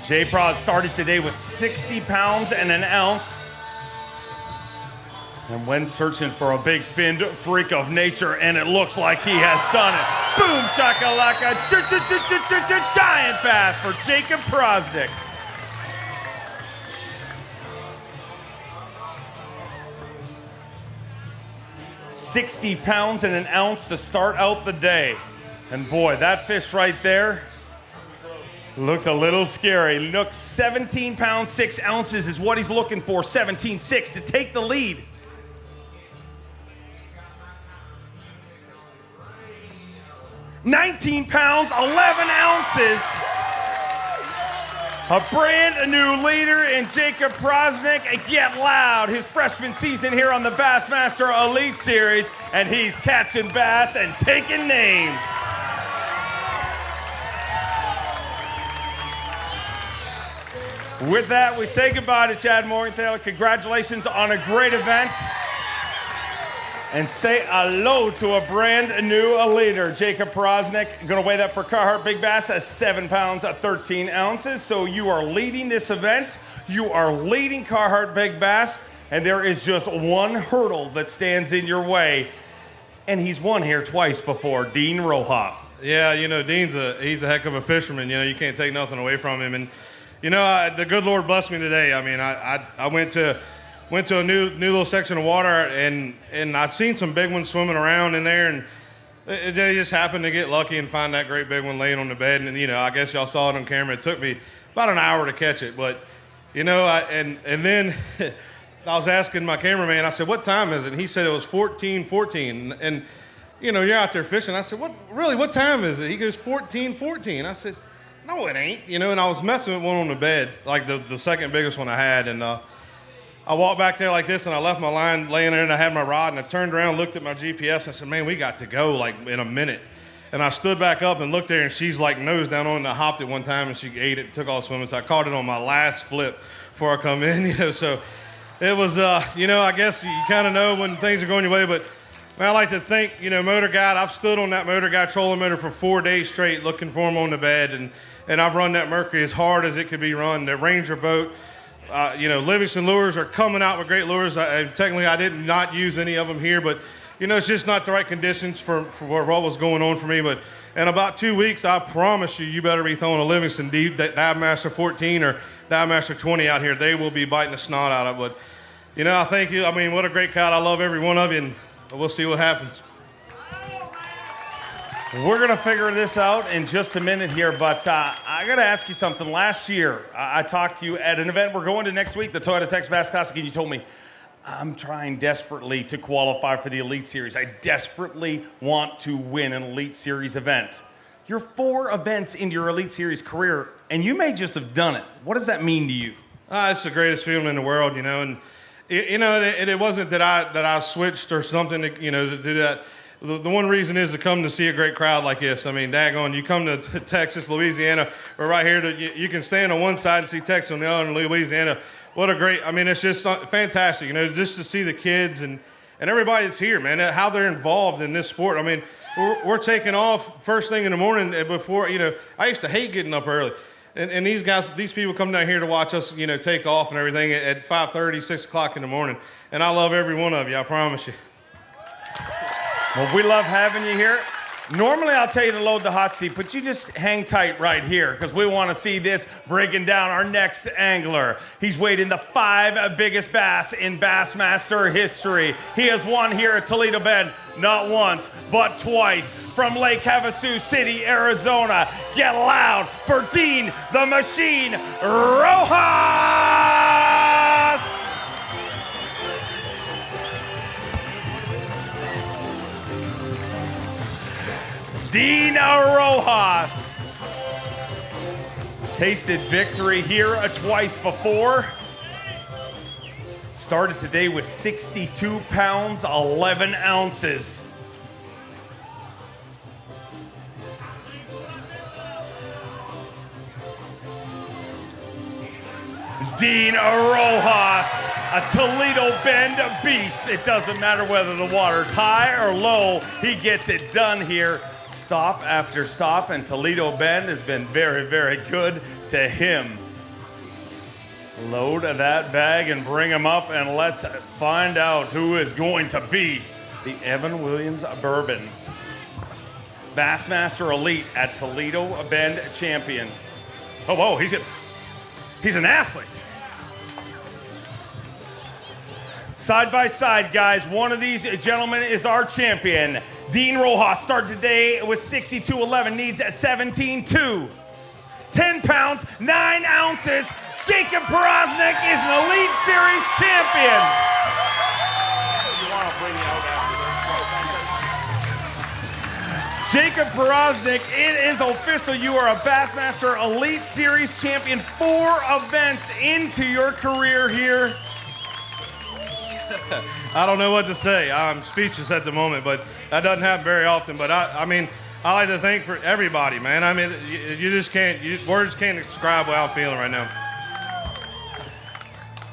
J-Pros started today with 60 pounds and an ounce. And when searching for a big finned freak of nature, and it looks like he has done it. Boom, shakalaka, giant bass for Jacob Prosnick. $60 pounds and an ounce to start out the day. And boy, that fish right there looked a little scary. Look, 17 pounds, 6 ounces is what he's looking for. 17.6 to take the lead. $19 pounds, 11 ounces. A brand new leader in Jacob Prosnick. Get loud. His freshman season here on the Bassmaster Elite Series, and he's catching bass and taking names. With that, we say goodbye to Chad Morgenthaler. Congratulations on a great event. And say hello to a brand new leader, Jacob Prosnick. Going to weigh that for Carhartt Big Bass at 7 pounds, 13 ounces. So you are leading this event. You are leading Carhartt Big Bass. And there is just one hurdle that stands in your way. And he's won here twice before, Dean Rojas. Yeah, you know, he's a heck of a fisherman. You know, you can't take nothing away from him. And you know, the good Lord blessed me today. I mean, I went to a new little section of water, and I'd seen some big ones swimming around in there, and they just happened to get lucky and find that great big one laying on the bed. And you know, I guess y'all saw it on camera. It took me about an hour to catch it, but you know, and then I was asking my cameraman. I said, "What time is it?" And he said it was 14:14. And you know, you're out there fishing. I said, what time is it?" He goes, 14:14. I said, "No, it ain't." You know, and I was messing with one on the bed, like the second biggest one I had. And I walked back there like this, and I left my line laying there, and I had my rod, and I turned around, looked at my GPS, and I said, "Man, we got to go like in a minute." And I stood back up and looked there, and she's like nose down on it, and I hopped it one time, and she ate it, took off swimming. So I caught it on my last flip before I come in, you know. So it was, you know, I guess you kind of know when things are going your way, but man, I like to thank, you know, Motor Guide. I've stood on that Motor Guide trolling motor for 4 days straight looking for him on the bed, and I've run that Mercury as hard as it could be run. The Ranger boat, you know, Livingston lures are coming out with great lures. Technically, I did not use any of them here, but, you know, it's just not the right conditions for what was going on for me. But in about 2 weeks, I promise you better be throwing a Livingston Bassmaster 14 or Bassmaster 20 out here. They will be biting the snot out of it. But, you know, I thank you. I mean, what a great crowd. I love every one of you, and we'll see what happens. We're going to figure this out in just a minute here, but I got to ask you something. Last year, I talked to you at an event we're going to next week, the Toyota Texas Bass Classic, and you told me, "I'm trying desperately to qualify for the Elite Series. I desperately want to win an Elite Series event." You're 4 events into your Elite Series career, and you may just have done it. What does that mean to you? It's the greatest feeling in the world, you know, and it wasn't that I switched or something to, you know, to do that. The one reason is to come to see a great crowd like this. I mean, daggone, you come to Texas, Louisiana, we're right here. You can stand on one side and see Texas on the other, in Louisiana. What a great, I mean, it's just fantastic, you know, just to see the kids and everybody that's here, man, how they're involved in this sport. I mean, we're taking off first thing in the morning before, you know, I used to hate getting up early. And these people come down here to watch us, you know, take off and everything at 5:30, 6 o'clock in the morning. And I love every one of you, I promise you. Well, we love having you here. Normally I'll tell you to load the hot seat, but you just hang tight right here because we want to see this breaking down our next angler. He's weighed in the 5 biggest bass in Bassmaster history. He has won here at Toledo Bend not once, but twice. From Lake Havasu City, Arizona, get loud for Dean the Machine Rojas! Dean Rojas tasted victory here twice before. Started today with 62 pounds, 11 ounces. Dean Rojas, a Toledo Bend beast. It doesn't matter whether the water's high or low, he gets it done here. Stop after stop, and Toledo Bend has been very, very good to him. Load that bag and bring him up, and let's find out who is going to be the Evan Williams Bourbon Bassmaster Elite at Toledo Bend champion. Oh, whoa, he's an athlete. Side by side, guys, one of these gentlemen is our champion. Dean Rojas started today with 62.11, needs 17.2. 10 pounds, 9 ounces. Jacob Porosnik is an Elite Series champion. Jacob Porosnik, it is official. You are a Bassmaster Elite Series champion. 4 events into your career here. I don't know what to say. I'm speechless at the moment, but that doesn't happen very often. But I mean, I like to thank for everybody, man. I mean, you just can't, words can't describe how I'm feeling right now.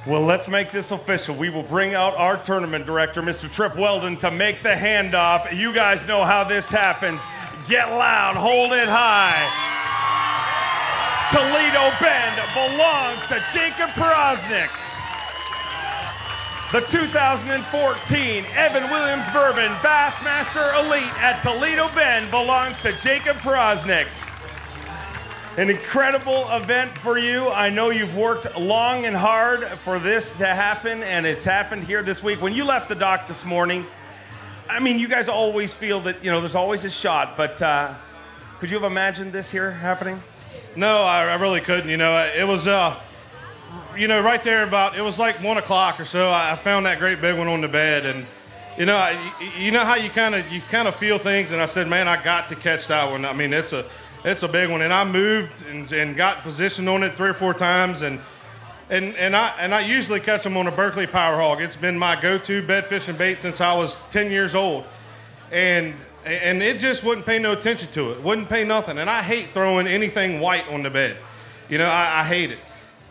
Well, let's make this official. We will bring out our tournament director, Mr. Trip Weldon, to make the handoff. You guys know how this happens. Get loud, hold it high. Toledo Bend belongs to Jacob Porosnik. The 2014 Evan Williams Bourbon Bassmaster Elite at Toledo Bend belongs to Jacob Porosnik. An incredible event for you. I know you've worked long and hard for this to happen, and it's happened here this week. When you left the dock this morning, I mean, you guys always feel that, you know, there's always a shot, but could you have imagined this here happening? No, I really couldn't. You know, it was, you know, right there about, it was like 1 o'clock or so, I found that great big one on the bed, and you know how you kind of feel things, and I said, man, I got to catch that one. I mean, it's a big one, and I moved and got positioned on it 3 or 4 times, and I usually catch them on a Berkeley Power Hog. It's been my go-to bed fishing bait since I was 10 years old, and it just wouldn't pay no attention to it, wouldn't pay nothing, and I hate throwing anything white on the bed. You know, I hate it.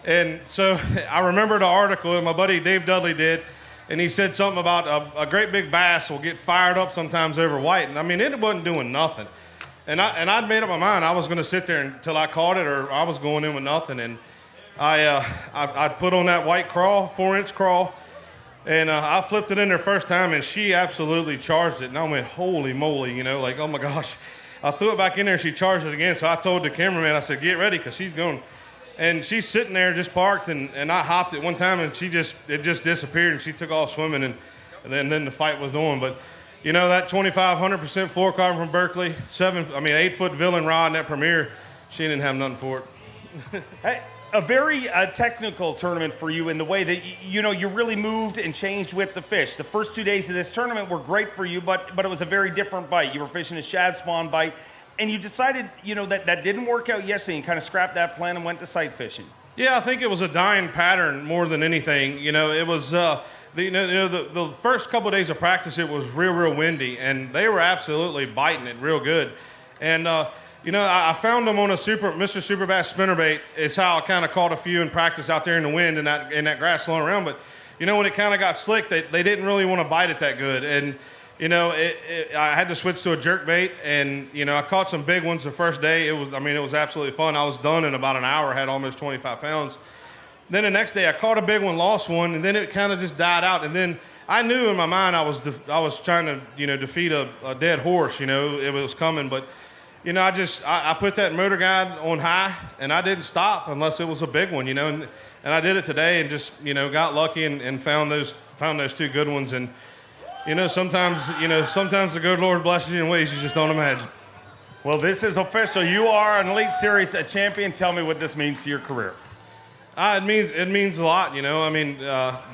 And so I remember the article that my buddy Dave Dudley did, and he said something about a great big bass will get fired up sometimes over white, and I mean, it wasn't doing nothing. And I'd made up my mind I was going to sit there until I caught it, or I was going in with nothing. And I put on that white crawl, 4-inch crawl, and I flipped it in there first time, and she absolutely charged it. And I went, holy moly, you know, like, oh my gosh. I threw it back in there, and she charged it again. So I told the cameraman, I said, get ready, because she's going. And she's sitting there just parked, and I hopped it one time, and it just disappeared, and she took off swimming, and then the fight was on. But you know, that 2,500% fluorocarbon from Berkeley, 8-foot villain rod in that Premier, she didn't have nothing for it. Hey, a very technical tournament for you in the way that, you know, you really moved and changed with the fish. The first 2 days of this tournament were great for you, but it was a very different bite. You were fishing a shad spawn bite, and you decided, you know, that didn't work out yesterday, and kind of scrapped that plan and went to sight fishing. Yeah, I think it was a dying pattern more than anything. You know, it was... the first couple of days of practice, it was real windy, and they were absolutely biting it real good. And, you know, I found them on a Mr. Super Bass spinnerbait. It's how I kind of caught a few in practice out there in the wind and that grass slowing around. But, you know, when it kind of got slick, they didn't really want to bite it that good. And, you know, I had to switch to a jerk bait, and, you know, I caught some big ones the first day. It was absolutely fun. I was done in about an hour, had almost 25 pounds. Then the next day I caught a big one, lost one, and then it kind of just died out. And then I knew in my mind I was trying to, defeat a dead horse, it was coming. But, I put that motor guide on high, and I didn't stop unless it was a big one, and I did it today and just, got lucky and found those 2 good ones. And, sometimes the good Lord blesses you in ways you just don't imagine. Well, this is official. You are an Elite Series champion. Tell me what this means to your career. It means a lot,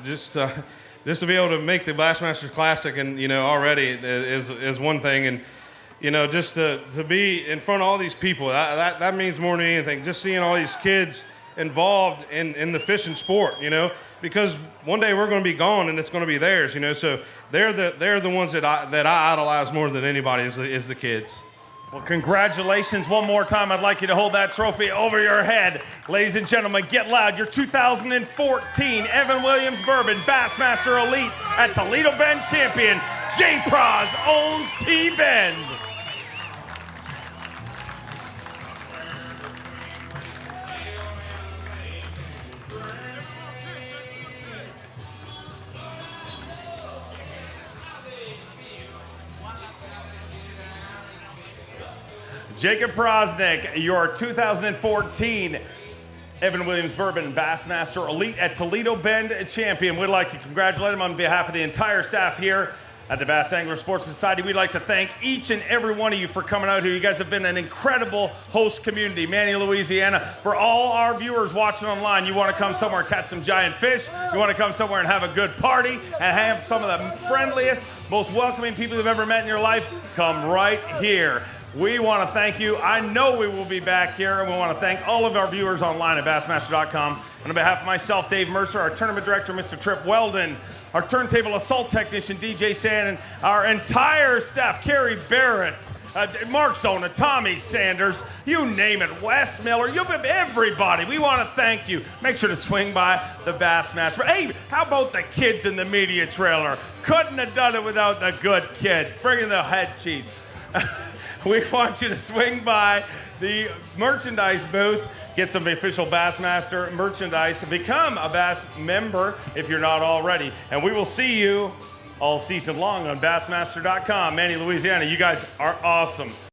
just to be able to make the Bassmaster Classic and, already is one thing. And, just to be in front of all these people, that means more than anything. Just seeing all these kids involved in the fishing sport, because one day we're going to be gone and it's going to be theirs, so they're the ones that I idolize more than anybody is the kids. Well, congratulations one more time. I'd like you to hold that trophy over your head. Ladies and gentlemen, get loud. Your 2014 Evan Williams Bourbon Bassmaster Elite at Toledo Bend champion, J. Praz owns T-Bend. Jacob Prosnick, your 2014 Evan Williams Bourbon Bassmaster Elite at Toledo Bend champion. We'd like to congratulate him on behalf of the entire staff here at the Bass Angler Sportsman Society. We'd like to thank each and every one of you for coming out here. You guys have been an incredible host community. Manny, Louisiana. For all our viewers watching online, you want to come somewhere and catch some giant fish, you want to come somewhere and have a good party and have some of the friendliest, most welcoming people you've ever met in your life, come right here. We want to thank you. I know we will be back here, and we want to thank all of our viewers online at Bassmaster.com. And on behalf of myself, Dave Mercer, our tournament director, Mr. Trip Weldon, our turntable assault technician, DJ Sand, our entire staff, Kerry Barrett, Mark Zona, Tommy Sanders, you name it, Wes Miller, everybody. We want to thank you. Make sure to swing by the Bassmaster. Hey, how about the kids in the media trailer? Couldn't have done it without the good kids. Bring in the head cheese. We want you to swing by the merchandise booth, get some official Bassmaster merchandise, and become a Bass member if you're not already. And we will see you all season long on Bassmaster.com. Manny, Louisiana, you guys are awesome.